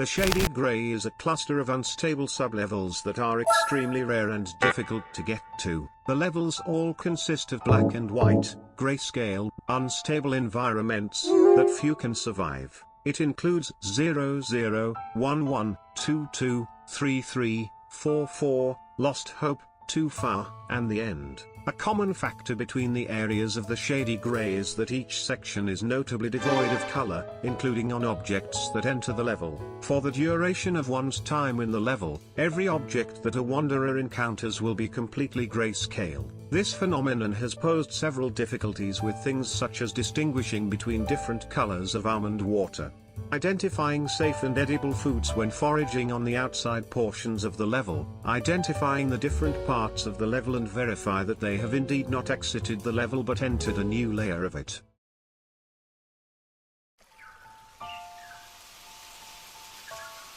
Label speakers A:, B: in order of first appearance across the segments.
A: The shady gray is a cluster of unstable sublevels that are extremely rare and difficult to get to. The levels all consist of black and white, grayscale, unstable environments that few can survive. It includes 0, 0, 1, 1, 2, 2, 3, 3, 4, 4, Lost Hope, Too Far, and The End. A common factor between the areas of the shady gray is that each section is notably devoid of color, including on objects that enter the level. For the duration of one's time in the level, every object that a wanderer encounters will be completely grayscale. This phenomenon has posed several difficulties with things such as distinguishing between different colors of almond water, identifying safe and edible foods when foraging on the outside portions of the level, identifying the different parts of the level and verify that they have indeed not exited the level but entered a new layer of it.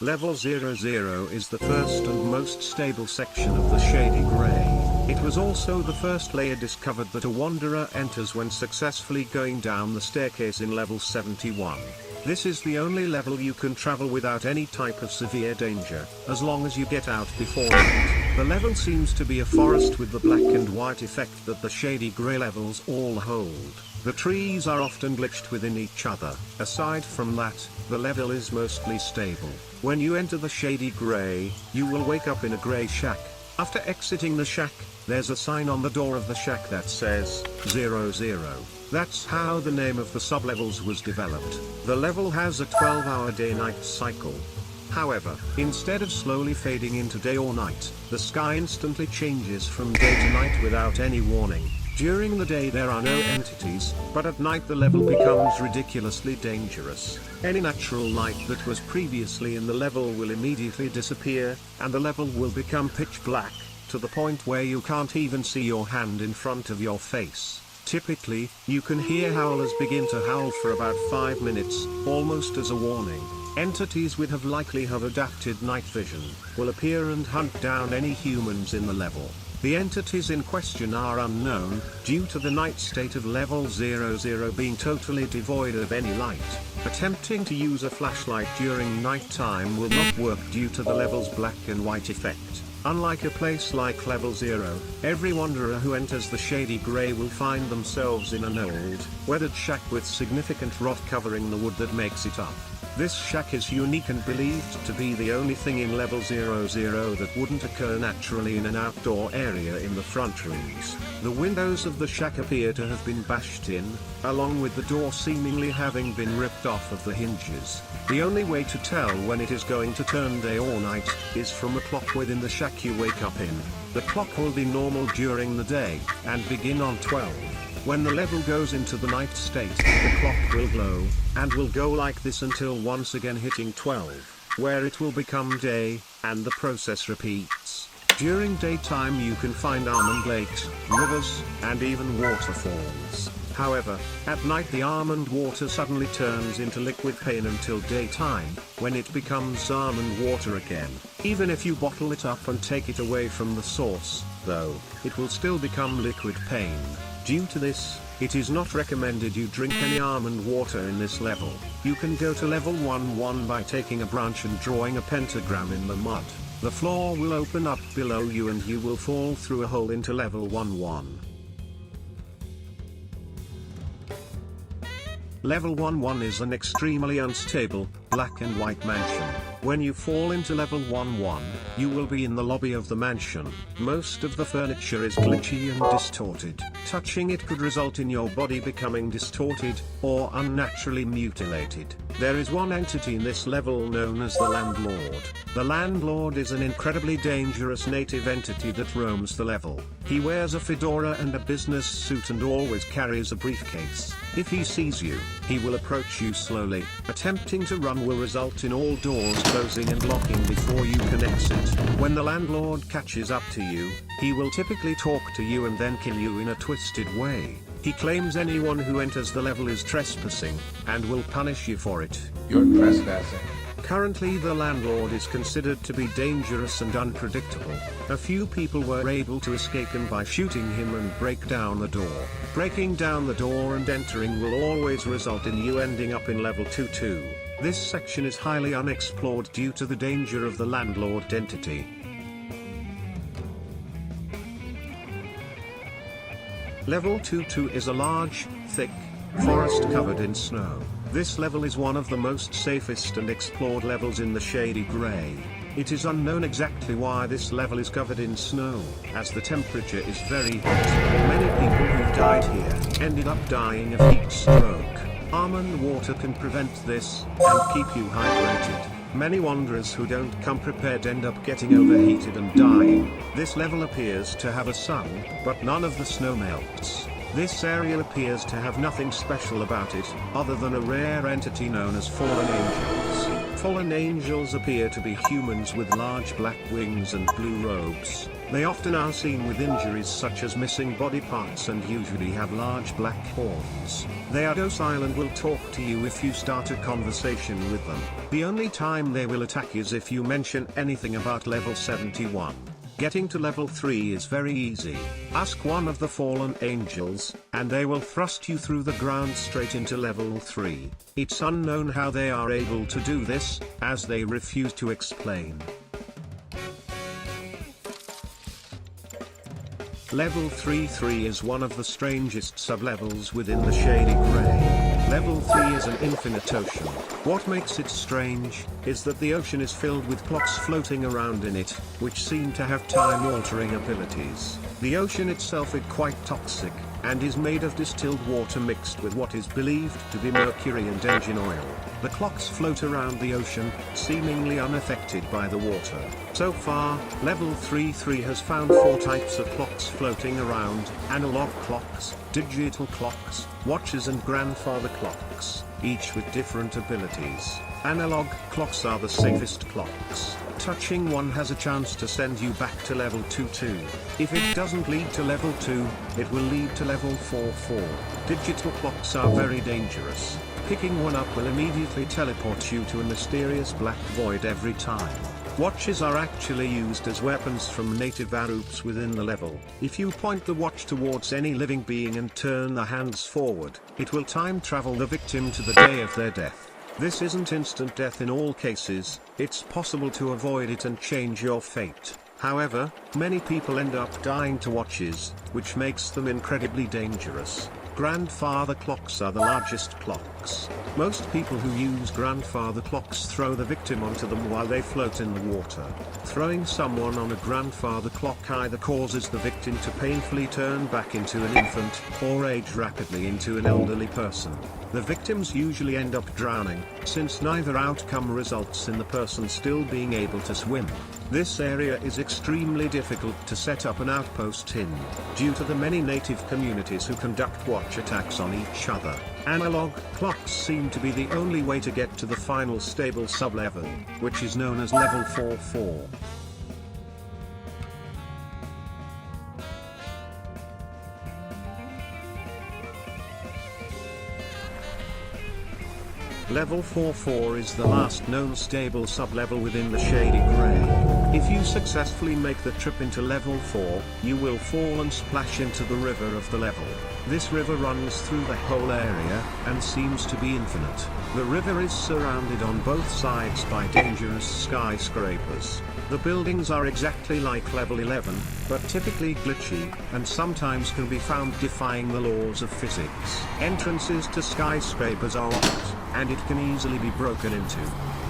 A: Level 00 is the first and most stable section of the shady gray. It was also the first layer discovered that a wanderer enters when successfully going down the staircase in level 71. This is the only level you can travel without any type of severe danger, as long as you get out before night. The level seems to be a forest with the black and white effect that the shady grey levels all hold. The trees are often glitched within each other. Aside from that, the level is mostly stable. When you enter the shady grey, you will wake up in a grey shack. After exiting the shack, there's a sign on the door of the shack that says 00. That's how the name of the sublevels was developed. The level has a 12-hour day-night cycle. However, instead of slowly fading into day or night, the sky instantly changes from day to night without any warning. During the day there are no entities, but at night the level becomes ridiculously dangerous. Any natural light that was previously in the level will immediately disappear, and the level will become pitch black, to the point where you can't even see your hand in front of your face. Typically, you can hear howlers begin to howl for about 5 minutes, almost as a warning. Entities which have likely adapted night vision will appear and hunt down any humans in the level. The entities in question are unknown, due to the night state of level 00 being totally devoid of any light. Attempting to use a flashlight during night time will not work due to the level's black and white effect. Unlike a place like level 0, every wanderer who enters the shady grey will find themselves in an old, weathered shack with significant rot covering the wood that makes it up. This shack is unique and believed to be the only thing in level 00 that wouldn't occur naturally in an outdoor area in the front rooms. The windows of the shack appear to have been bashed in, along with the door seemingly having been ripped off of the hinges. The only way to tell when it is going to turn day or night is from a clock within the shack you wake up in. The clock will be normal during the day, and begin on 12. When the level goes into the night state, the clock will glow, and will go like this until once again hitting 12, where it will become day, and the process repeats. During daytime you can find almond lakes, rivers, and even waterfalls. However, at night the almond water suddenly turns into liquid pain until daytime, when it becomes almond water again. Even if you bottle it up and take it away from the source, though, it will still become liquid pain. Due to this, it is not recommended you drink any almond water in this level. You can go to level 11 by taking a branch and drawing a pentagram in the mud. The floor will open up below you and you will fall through a hole into level 11. Level 11 is an extremely unstable, black and white mansion. When you fall into level 11, you will be in the lobby of the mansion. Most of the furniture is glitchy and distorted. Touching it could result in your body becoming distorted, or unnaturally mutilated. There is one entity in this level known as the Landlord. The Landlord is an incredibly dangerous native entity that roams the level. He wears a fedora and a business suit and always carries a briefcase. If he sees you, he will approach you slowly. Attempting to run will result in all doors closing and locking before you can exit. When the Landlord catches up to you, he will typically talk to you and then kill you in a twisted way. He claims anyone who enters the level is trespassing, and will punish you for it.
B: You're trespassing.
A: Currently the Landlord is considered to be dangerous and unpredictable. A few people were able to escape him by shooting him and break down the door. Breaking down the door and entering will always result in you ending up in level 22. This section is highly unexplored due to the danger of the landlord entity. Level 22 is a large, thick forest covered in snow. This level is one of the most safest and explored levels in the Shady Gray. It is unknown exactly why this level is covered in snow, as the temperature is very hot. Many people who died here ended up dying of heat stroke. Almond water can prevent this, and keep you hydrated. Many wanderers who don't come prepared end up getting overheated and dying. This level appears to have a sun, but none of the snow melts. This area appears to have nothing special about it, other than a rare entity known as fallen angels. Fallen angels appear to be humans with large black wings and blue robes. They often are seen with injuries such as missing body parts and usually have large black horns. They are docile and will talk to you if you start a conversation with them. The only time they will attack is if you mention anything about level 71. Getting to level 3 is very easy. Ask one of the fallen angels, and they will thrust you through the ground straight into level 3. It's unknown how they are able to do this, as they refuse to explain. Level 33 is one of the strangest sublevels within the Shady Gray. Level 3 is an infinite ocean. What makes it strange, is that the ocean is filled with clocks floating around in it, which seem to have time-altering abilities. The ocean itself is quite toxic, and is made of distilled water mixed with what is believed to be mercury and engine oil. The clocks float around the ocean, seemingly unaffected by the water. So far, level 33 has found 4 types of clocks floating around: analog clocks, digital clocks, watches and grandfather clocks, each with different abilities. Analog clocks are the safest clocks. Touching one has a chance to send you back to level 22. If it doesn't lead to level 2, it will lead to level 44. Digital clocks are very dangerous. Picking one up will immediately teleport you to a mysterious black void every time. Watches are actually used as weapons from native groups within the level. If you point the watch towards any living being and turn the hands forward, it will time travel the victim to the day of their death. This isn't instant death in all cases, it's possible to avoid it and change your fate. However, many people end up dying to watches, which makes them incredibly dangerous. Grandfather clocks are the largest clocks. Most people who use grandfather clocks throw the victim onto them while they float in the water. Throwing someone on a grandfather clock either causes the victim to painfully turn back into an infant, or age rapidly into an elderly person. The victims usually end up drowning, since neither outcome results in the person still being able to swim. This area is extremely difficult to set up an outpost in, due to the many native communities who conduct watch attacks on each other. Analog clocks seem to be the only way to get to the final stable sublevel, which is known as level 44. Level 44 is the last known stable sublevel within the Shady Gray. If you successfully make the trip into level 4, you will fall and splash into the river of the level. This river runs through the whole area, and seems to be infinite. The river is surrounded on both sides by dangerous skyscrapers. The buildings are exactly like level 11, but typically glitchy, and sometimes can be found defying the laws of physics. Entrances to skyscrapers are locked, and it can easily be broken into.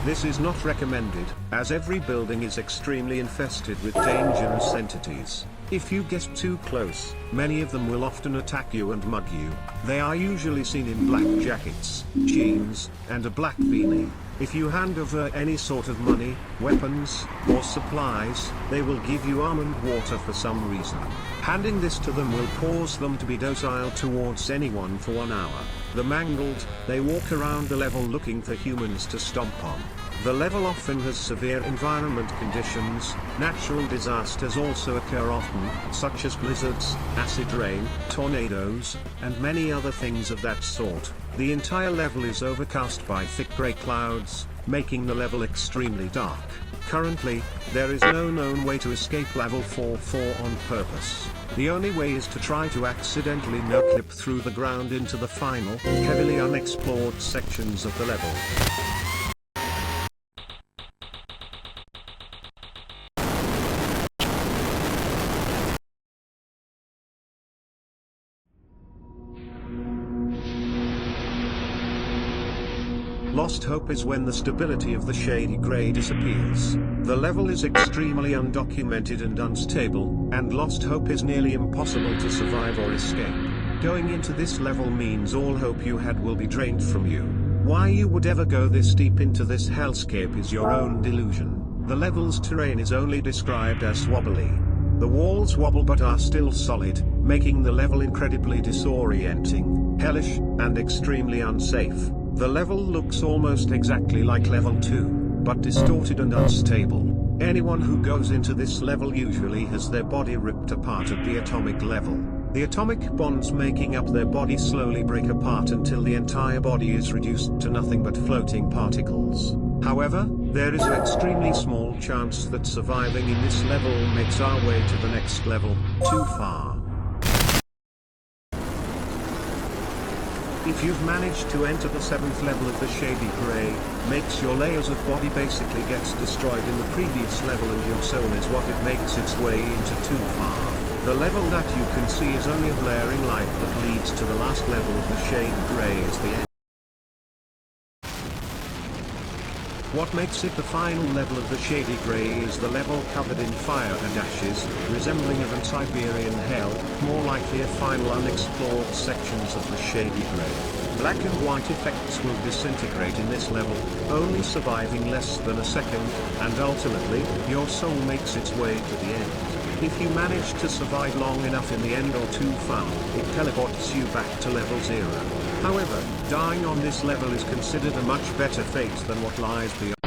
A: This is not recommended, as every building is extremely infested with dangerous entities. If you get too close, many of them will often attack you and mug you. They are usually seen in black jackets, jeans, and a black beanie. If you hand over any sort of money, weapons, or supplies, they will give you almond water for some reason. Handing this to them will cause them to be docile towards anyone for 1 hour. The mangled, they walk around the level looking for humans to stomp on. The level often has severe environment conditions. Natural disasters also occur often, such as blizzards, acid rain, tornadoes, and many other things of that sort. The entire level is overcast by thick grey clouds, making the level extremely dark. Currently, there is no known way to escape level 44 on purpose. The only way is to try to accidentally no-clip through the ground into the final, heavily unexplored sections of the level. Lost hope is when the stability of the shady gray disappears. The level is extremely undocumented and unstable, and lost hope is nearly impossible to survive or escape. Going into this level means all hope you had will be drained from you. Why you would ever go this deep into this hellscape is your own delusion. The level's terrain is only described as wobbly. The walls wobble but are still solid, making the level incredibly disorienting, hellish, and extremely unsafe. The level looks almost exactly like level 2, but distorted and unstable. Anyone who goes into this level usually has their body ripped apart at the atomic level. The atomic bonds making up their body slowly break apart until the entire body is reduced to nothing but floating particles. However, there is an extremely small chance that surviving in this level makes our way to the next level too far. If you've managed to enter the 7th level of the shady grey, makes your layers of body basically gets destroyed in the previous level and your soul is what it makes its way into too far. The level that you can see is only a blaring light that leads to the last level of the shade grey is the end. What makes it the final level of the shady grey is the level covered in fire and ashes, resembling a Siberian hell, more likely a final unexplored sections of the shady grey. Black and white effects will disintegrate in this level, only surviving less than a second, and ultimately, your soul makes its way to the end. If you manage to survive long enough in the end or too far, it teleports you back to level 0. However, dying on this level is considered a much better fate than what lies beyond.